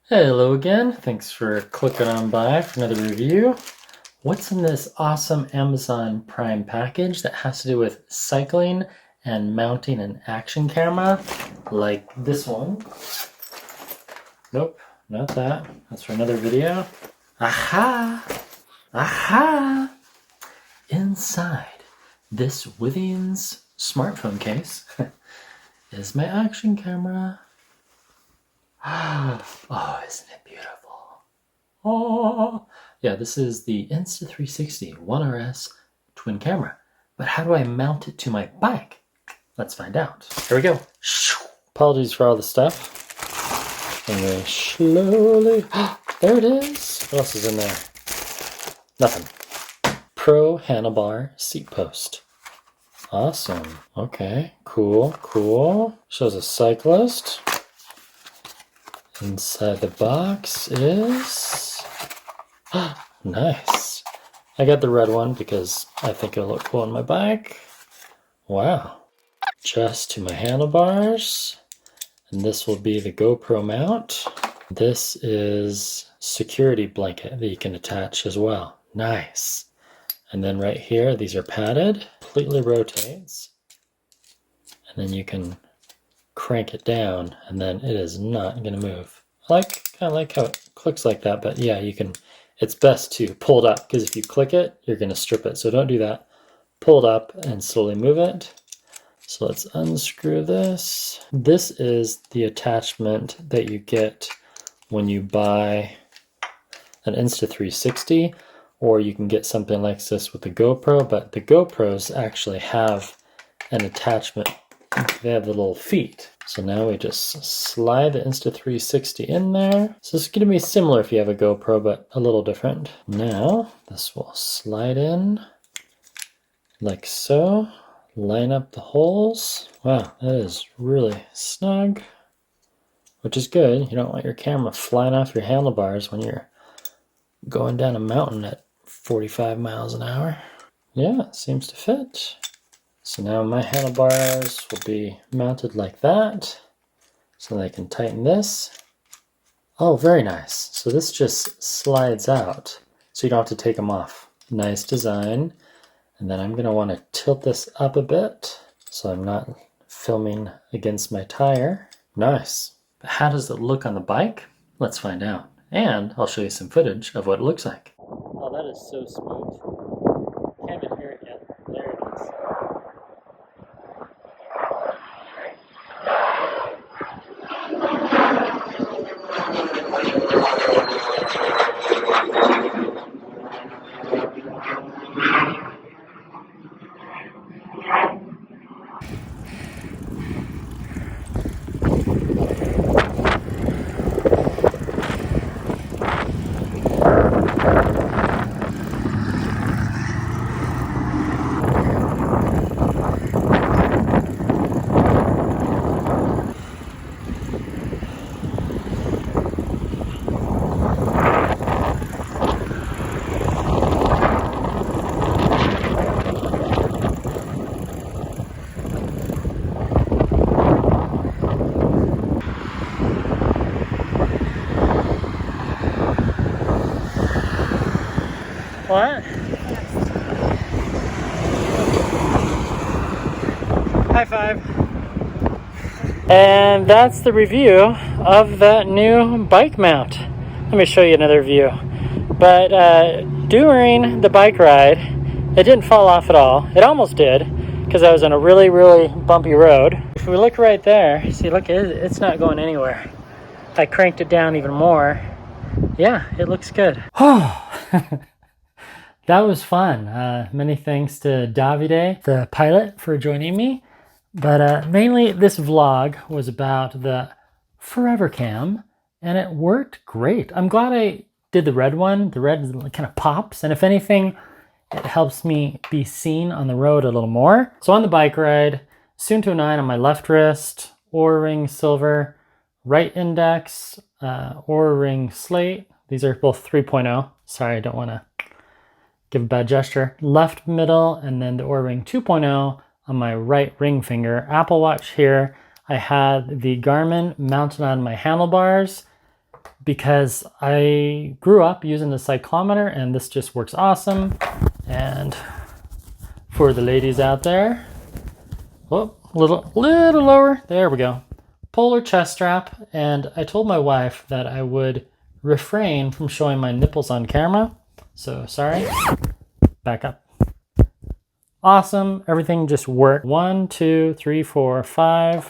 Hello again, thanks for clicking on by for another review. What's in this awesome Amazon Prime package that has to do with cycling and mounting an action camera like this one? Nope, not that. That's for another video. Aha! Aha! Inside this Within's smartphone case is my action camera. Oh, isn't it beautiful? Oh, yeah, this is the Insta360 ONE RS twin camera. But how do I mount it to my bike? Let's find out. Here we go. Apologies for all the stuff. And then slowly, there it is. What else is in there? Nothing. Pro handlebar seat post. Awesome. Okay, cool. Shows a cyclist. Inside the box is... nice. I got the red one because I think it'll look cool on my bike. Wow. Just to my handlebars. And this will be the GoPro mount. This is security blanket that you can attach as well. Nice. And then right here, these are padded. Completely rotates. And then you can crank it down and then it is not going to move. I kind of like how it clicks like that, but yeah, you can, it's best to pull it up because if you click it, you're going to strip it. So don't do that. Pull it up and slowly move it. So let's unscrew this. This is the attachment that you get when you buy an Insta360, or you can get something like this with the GoPro, but the GoPros actually have an attachment. They have the little feet. So now we just slide the Insta360 in there. So it's going to be similar if you have a GoPro, but a little different. Now this will slide in like so. Line up the holes. Wow, that is really snug, which is good. You don't want your camera flying off your handlebars when you're going down a mountain at 45 miles an hour. Yeah, it seems to fit. So now my handlebars will be mounted like that, so I can tighten this. Oh, very nice. So this just slides out, so you don't have to take them off. Nice design. And then I'm going to want to tilt this up a bit, so I'm not filming against my tire. Nice. But how does it look on the bike? Let's find out. And I'll show you some footage of what it looks like. Oh, that is so smooth. Can't even hear it yet. There it is. What? High five. And that's the review of that new bike mount. Let me show you another view. But during the bike ride, it didn't fall off at all. It almost did, because I was on a really bumpy road. If we look right there, see, look, it's not going anywhere. I cranked it down even more. Yeah, it looks good. Oh. That was fun. Many thanks to Davide, the pilot, for joining me. But mainly this vlog was about the ForeverCAM, and it worked great. I'm glad I did the red one. The red kind of pops, and if anything, it helps me be seen on the road a little more. So on the bike ride, Suunto 9 on my left wrist, Oura ring silver, right index, Oura ring slate. These are both 3.0. Sorry, I don't want to give a bad gesture. Left middle, and then the Oura ring 2.0 on my right ring finger. Apple Watch here. I had the Garmin mounted on my handlebars. because I grew up using the cyclometer and this just works awesome. And for the ladies out there, oh, a little lower, there we go. Polar chest strap, and I told my wife that I would refrain from showing my nipples on camera. So sorry, back up. Awesome, everything just worked. 1, 2, 3, 4, 5,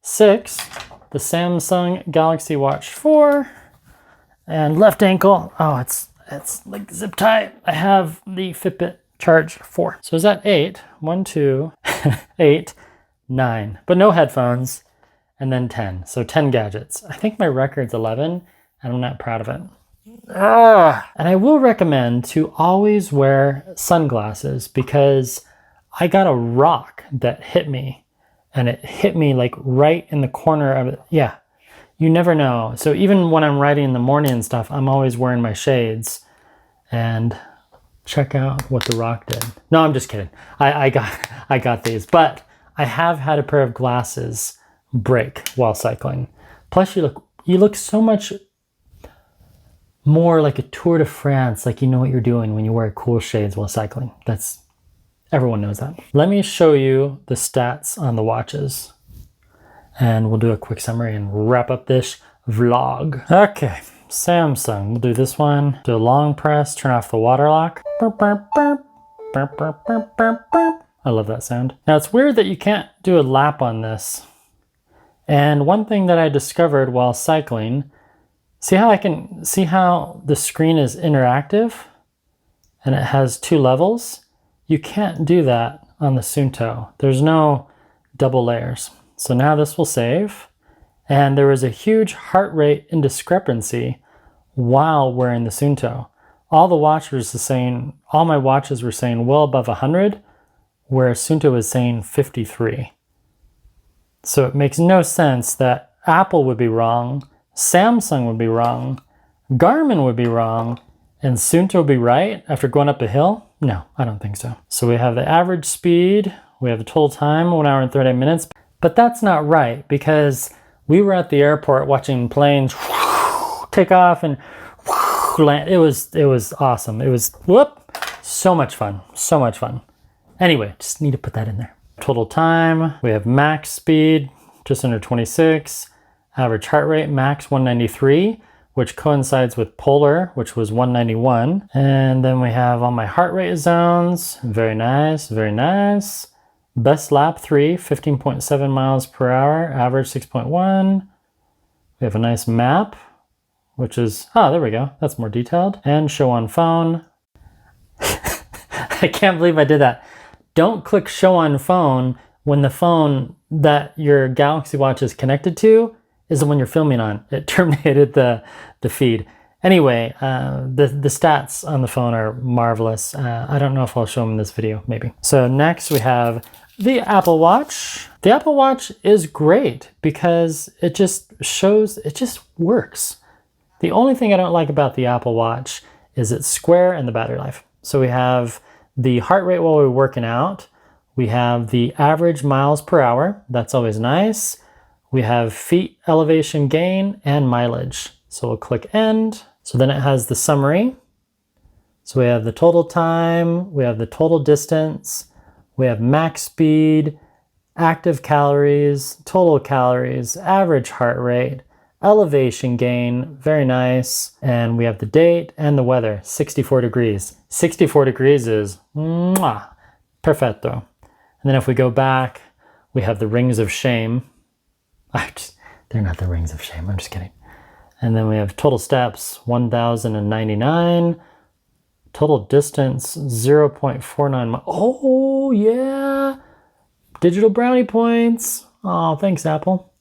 6. The Samsung Galaxy Watch 4 and left ankle. Oh, it's like zip tight. I have the Fitbit Charge 4. So is that 8? 1, 2, 8, 9, but no headphones, and then 10. So 10 gadgets. I think my record's 11 and I'm not proud of it. And I will recommend to always wear sunglasses because I got a rock that hit me. And it hit me like right in the corner of it. Yeah, you never know. So even when I'm riding in the morning and stuff, I'm always wearing my shades. And check out what the rock did. No, I'm just kidding. I got these, but I have had a pair of glasses break while cycling. Plus, you look so much more like a Tour de France, like you know what you're doing when you wear cool shades while cycling. Everyone knows that. Let me show you the stats on the watches and we'll do a quick summary and wrap up this vlog. Okay, Samsung, we'll do this one. Do a long press, turn off the water lock. I love that sound. Now it's weird that you can't do a lap on this. And one thing that I discovered while cycling, see how the screen is interactive and it has 2 levels? You can't do that on the Suunto. There's no double layers. So now this will save. And there was a huge heart rate indiscrepancy while wearing the Suunto. All my watches were saying well above 100, whereas Suunto was saying 53. So it makes no sense that Apple would be wrong, Samsung would be wrong, Garmin would be wrong, and Suunto would be right after going up a hill? No, I don't think so. So we have the average speed, we have the total time, 1 hour and 30 minutes, but that's not right because we were at the airport watching planes take off and land. It was awesome. It was so much fun, so much fun. Anyway, just need to put that in there. Total time, we have max speed, just under 26, average heart rate, max 193, which coincides with polar, which was 191. And then we have all my heart rate zones. Very nice, very nice. Best lap 3, 15.7 miles per hour, average 6.1. We have a nice map, which is, there we go. That's more detailed. And show on phone. I can't believe I did that. Don't click show on phone when the phone that your Galaxy Watch is connected to is the one you're filming on. It terminated the feed. Anyway, the stats on the phone are marvelous. I don't know if I'll show them in this video, maybe. So next we have the Apple Watch. The Apple Watch is great because it just works. The only thing I don't like about the Apple Watch is it's square and the battery life. So we have the heart rate while we're working out. We have the average miles per hour. That's always nice. We have feet elevation gain and mileage. So we'll click end. So then it has the summary. So we have the total time, we have the total distance, we have max speed, active calories, total calories, average heart rate, elevation gain, very nice. And we have the date and the weather, 64 degrees. 64 degrees is mwah, perfetto. And then if we go back, we have the rings of shame. They're not the rings of shame, I'm just kidding. And then we have total steps, 1,099. Total distance, 0.49 miles. Oh, yeah. Digital brownie points. Oh, thanks, Apple.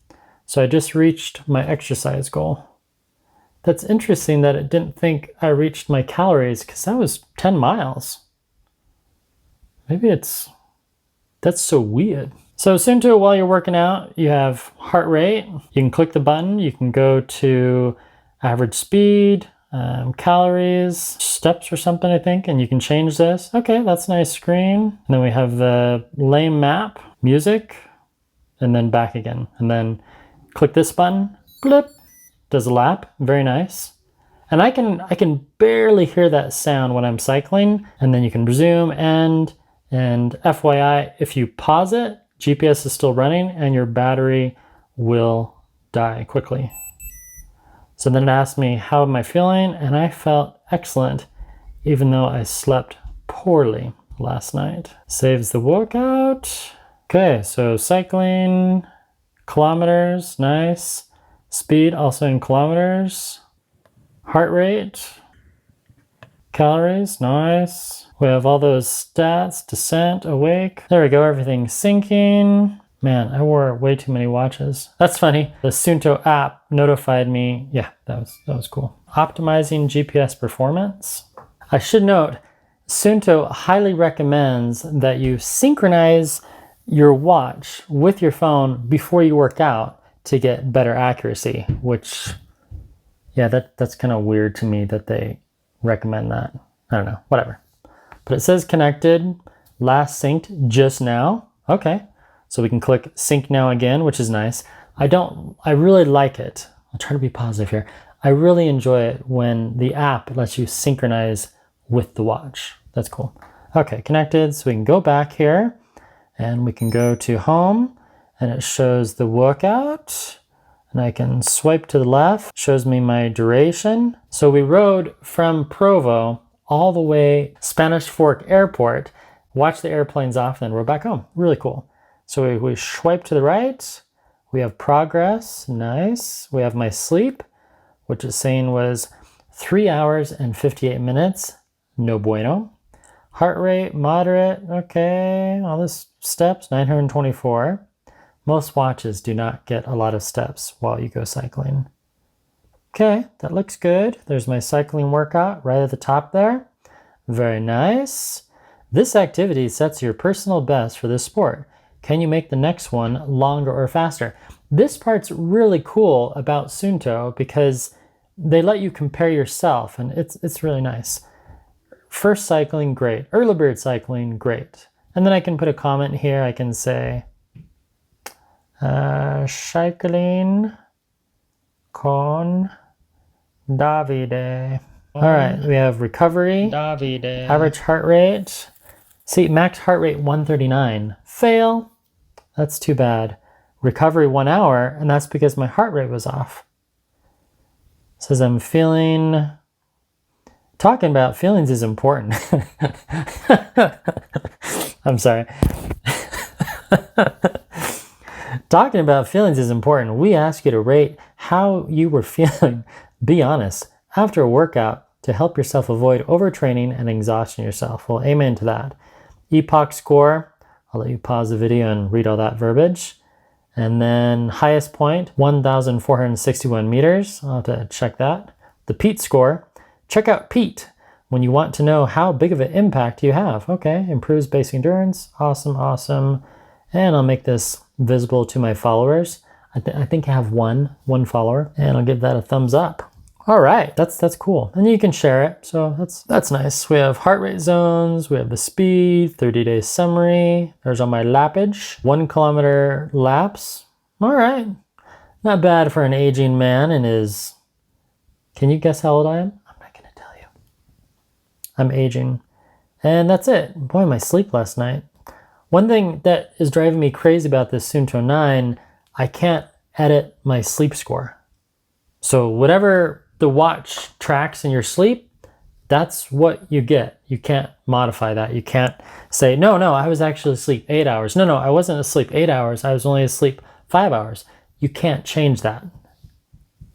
So I just reached my exercise goal. That's interesting that it didn't think I reached my calories because that was 10 miles. Maybe that's so weird. So Suunto, while you're working out, you have heart rate. You can click the button. You can go to average speed, calories, steps or something, I think, and you can change this. Okay, that's a nice screen. And then we have the lame map, music, and then back again. And then click this button, blip, does a lap, very nice. And I can barely hear that sound when I'm cycling, and then you can resume, and FYI, if you pause it, GPS is still running and your battery will die quickly. So then it asked me, how am I feeling? And I felt excellent, even though I slept poorly last night. Saves the workout. Okay, so cycling, kilometers, nice. Speed, also in kilometers. Heart rate, calories, nice. We have all those stats, descent, awake. There we go, everything's syncing. Man, I wore way too many watches. That's funny. The Suunto app notified me. Yeah, that was cool. Optimizing GPS performance. I should note, Suunto highly recommends that you synchronize your watch with your phone before you work out to get better accuracy, which, yeah, that's kind of weird to me that they recommend that. I don't know, whatever. But it says connected, last synced just now. Okay, so we can click sync now again, which is nice. I really like it. I'll try to be positive here. I really enjoy it when the app lets you synchronize with the watch. That's cool. Okay, connected, so we can go back here and we can go to home and it shows the workout. And I can swipe to the left, shows me my duration. So we rode from Provo all the way Spanish Fork Airport, watch the airplanes off, and then rode back home. Really cool. So we swipe to the right, we have progress, nice. We have my sleep, which is saying was 3 hours and 58 minutes, no bueno. Heart rate, moderate, okay. All this steps, 924. Most watches do not get a lot of steps while you go cycling. Okay, that looks good. There's my cycling workout right at the top there. Very nice. This activity sets your personal best for this sport. Can you make the next one longer or faster? This part's really cool about Suunto because they let you compare yourself, and it's really nice. First cycling, great. Early bird cycling, great. And then I can put a comment here. I can say, cycling con Davide. All right, we have recovery, Davide. Average heart rate. See, max heart rate 139. Fail. That's too bad. Recovery 1 hour, and that's because my heart rate was off. Says I'm feeling. Talking about feelings is important. I'm sorry. Talking about feelings is important. We ask you to rate how you were feeling. Be honest after a workout to help yourself avoid overtraining and exhausting yourself. Well, amen to that. Epoch score. I'll let you pause the video and read all that verbiage. And then highest point, 1,461 meters. I'll have to check that. The Pete score. Check out Pete when you want to know how big of an impact you have. Okay, improves basic endurance. Awesome, awesome. And I'll make this visible to my followers. I think I have one follower, and I'll give that a thumbs up. All right, that's cool. And you can share it, so that's nice. We have heart rate zones, we have the speed, 30-day summary. There's all my lappage, 1 kilometer laps. All right, not bad for an aging man and his, can you guess how old I am? I'm not gonna tell you. I'm aging. And that's it. Boy, my sleep last night. One thing that is driving me crazy about this Suunto 9, I can't edit my sleep score. So whatever the watch tracks in your sleep, that's what you get. You can't modify that. You can't say, no, I was actually asleep 8 hours. No, I wasn't asleep 8 hours. I was only asleep 5 hours. You can't change that.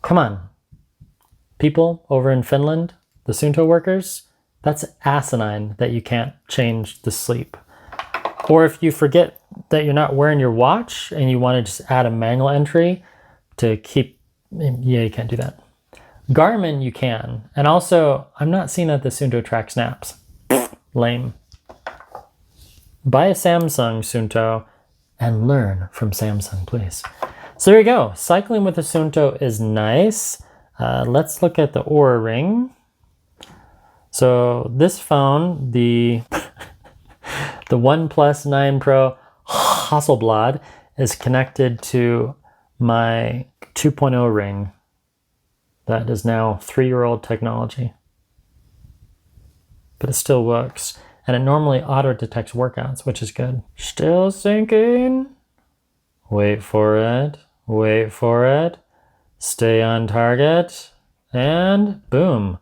Come on. People over in Finland, the Suunto workers, that's asinine that you can't change the sleep. Or if you forget that you're not wearing your watch and you want to just add a manual entry to keep, yeah, you can't do that. Garmin, you can. And also, I'm not seeing that the Suunto tracks naps. Lame. Buy a Samsung Suunto and learn from Samsung, please. So there you go. Cycling with a Suunto is nice. Let's look at the Oura ring. So this phone, the OnePlus 9 Pro Hasselblad, is connected to my 2.0 ring. That is now 3-year-old technology. But it still works. And it normally auto-detects workouts, which is good. Still syncing. Wait for it. Wait for it. Stay on target. And boom.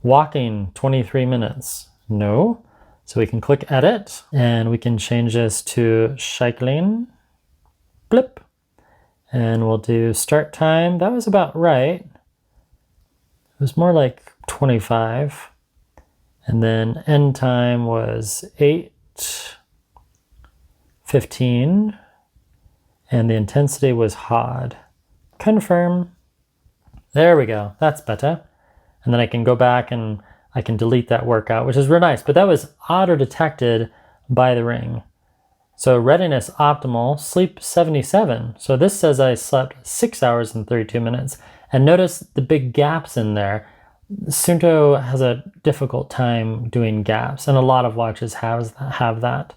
Walking 23 minutes. No. So we can click edit and we can change this to cycling. Blip. And we'll do start time. That was about right. It was more like 25. And then end time was 8:15. And the intensity was hard. Confirm. There we go. That's better. And then I can go back and I can delete that workout, which is real nice. But that was auto-detected by the ring. So readiness optimal, sleep 77. So this says I slept 6 hours and 32 minutes. And notice the big gaps in there. Suunto has a difficult time doing gaps, and a lot of watches have that.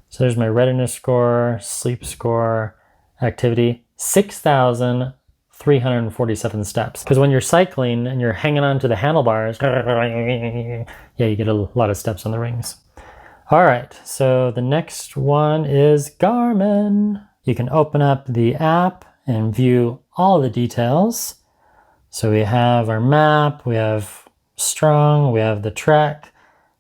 So there's my readiness score, sleep score, activity, 6,347 steps. Because when you're cycling and you're hanging on to the handlebars, yeah, you get a lot of steps on the rings. All right, so the next one is Garmin. You can open up the app and view all the details. So we have our map, we have strong, we have the trek.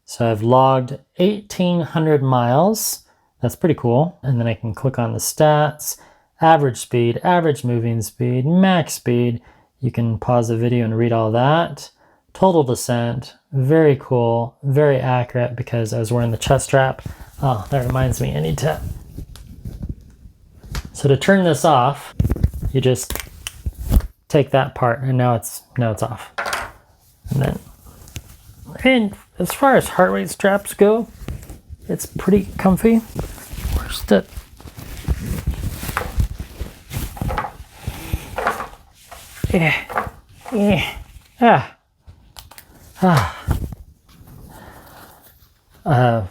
So I've logged 1,800 miles. That's pretty cool. And then I can click on the stats, average speed, average moving speed, max speed. You can pause the video and read all that. Total descent, very cool, very accurate because I was wearing the chest strap. Oh, that reminds me, I need to. So to turn this off, you just take that part and now it's off. And as far as heart rate straps go, it's pretty comfy. Where's the...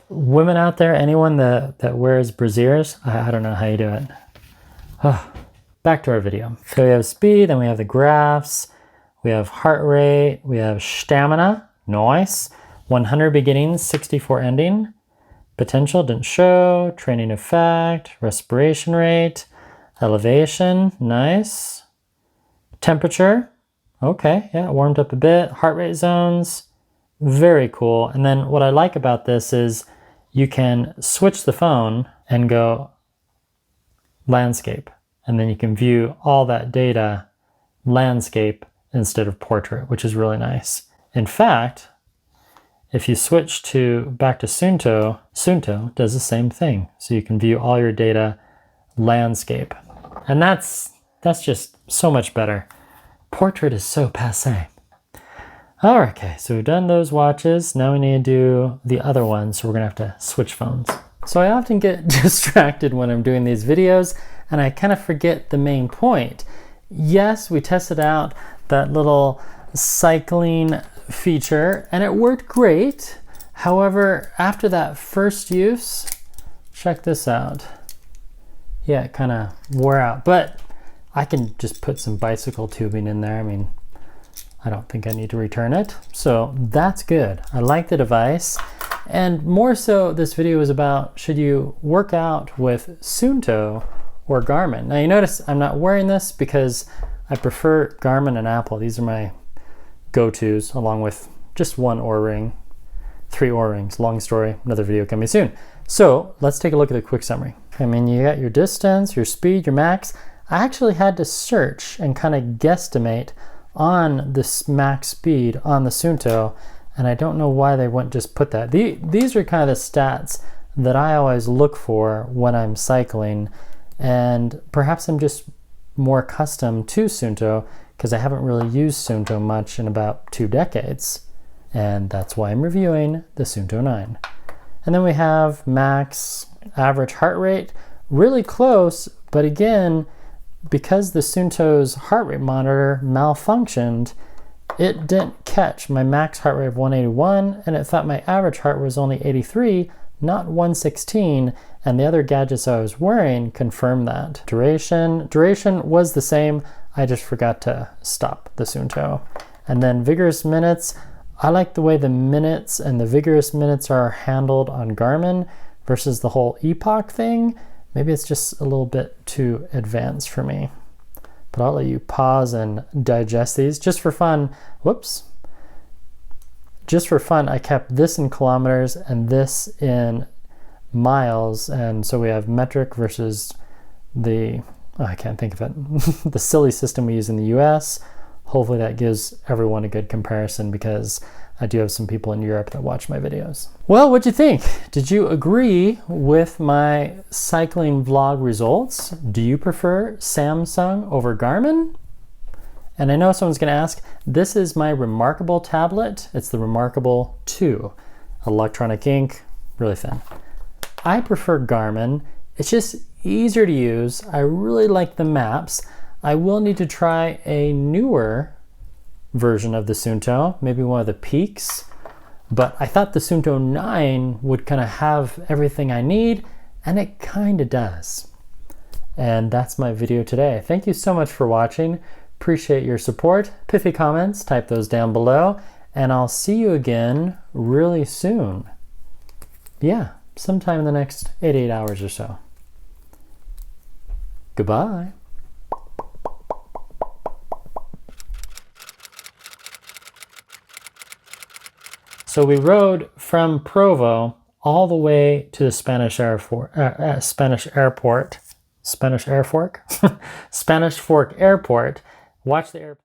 Women out there, anyone that wears brassieres, I don't know how you do it. Back to our video. So we have speed, and we have the graphs, we have heart rate, we have stamina, nice. 100 beginning, 64 ending. Potential didn't show, training effect, respiration rate, elevation, nice. Temperature, okay, yeah, it warmed up a bit. Heart rate zones, very cool. And then what I like about this is you can switch the phone and go landscape. And then you can view all that data landscape instead of portrait, which is really nice. In fact, if you switch back to Suunto, Suunto does the same thing. So you can view all your data landscape. And that's just so much better. Portrait is so passé. Okay, so we've done those watches. Now we need to do the other ones. So we're gonna have to switch phones. So I often get distracted when I'm doing these videos and I kind of forget the main point. Yes, we tested out that little cycling feature and it worked great. However, after that first use, check this out. Yeah, it kind of wore out, but I can just put some bicycle tubing in there. I mean, I don't think I need to return it. So that's good. I like the device. And more so, this video is about, should you work out with Suunto or Garmin? Now you notice I'm not wearing this because I prefer Garmin and Apple. These are my go-tos, along with just one Oura ring, 3 Oura rings. Long story, another video coming soon. So let's take a look at a quick summary. I mean, you got your distance, your speed, your max. I actually had to search and kind of guesstimate on this max speed on the Suunto, and I don't know why they wouldn't just put that. These are kind of the stats that I always look for when I'm cycling, and perhaps I'm just more accustomed to Suunto because I haven't really used Suunto much in about 2 decades, and that's why I'm reviewing the Suunto 9. And then we have max average heart rate, really close, but again, because the Suunto's heart rate monitor malfunctioned, it didn't catch my max heart rate of 181, and it thought my average heart was only 83, not 116, and the other gadgets I was wearing confirm that. Duration was the same, I just forgot to stop the Suunto. And then vigorous minutes, I like the way the minutes and the vigorous minutes are handled on Garmin versus the whole epoch thing. Maybe it's just a little bit too advanced for me. But I'll let you pause and digest these. Just for fun, whoops. Just for fun, I kept this in kilometers and this in miles. And so we have metric versus the, oh, I can't think of it, the silly system we use in the US. Hopefully that gives everyone a good comparison because I do have some people in Europe that watch my videos. Well, what'd you think? Did you agree with my cycling vlog results? Do you prefer Samsung over Garmin? And I know someone's gonna ask, this is my Remarkable tablet. It's the Remarkable 2. Electronic ink, really thin. I prefer Garmin. It's just easier to use. I really like the maps. I will need to try a newer version of the Suunto, maybe one of the Peaks, but I thought the Suunto 9 would kind of have everything I need, and it kind of does. And that's my video today. Thank you so much for watching. Appreciate your support. Pithy comments, type those down below, and I'll see you again really soon. Yeah, sometime in the next 8 hours or so. Goodbye. So we rode from Provo all the way to the Spanish Fork Airport. Watch the airplane.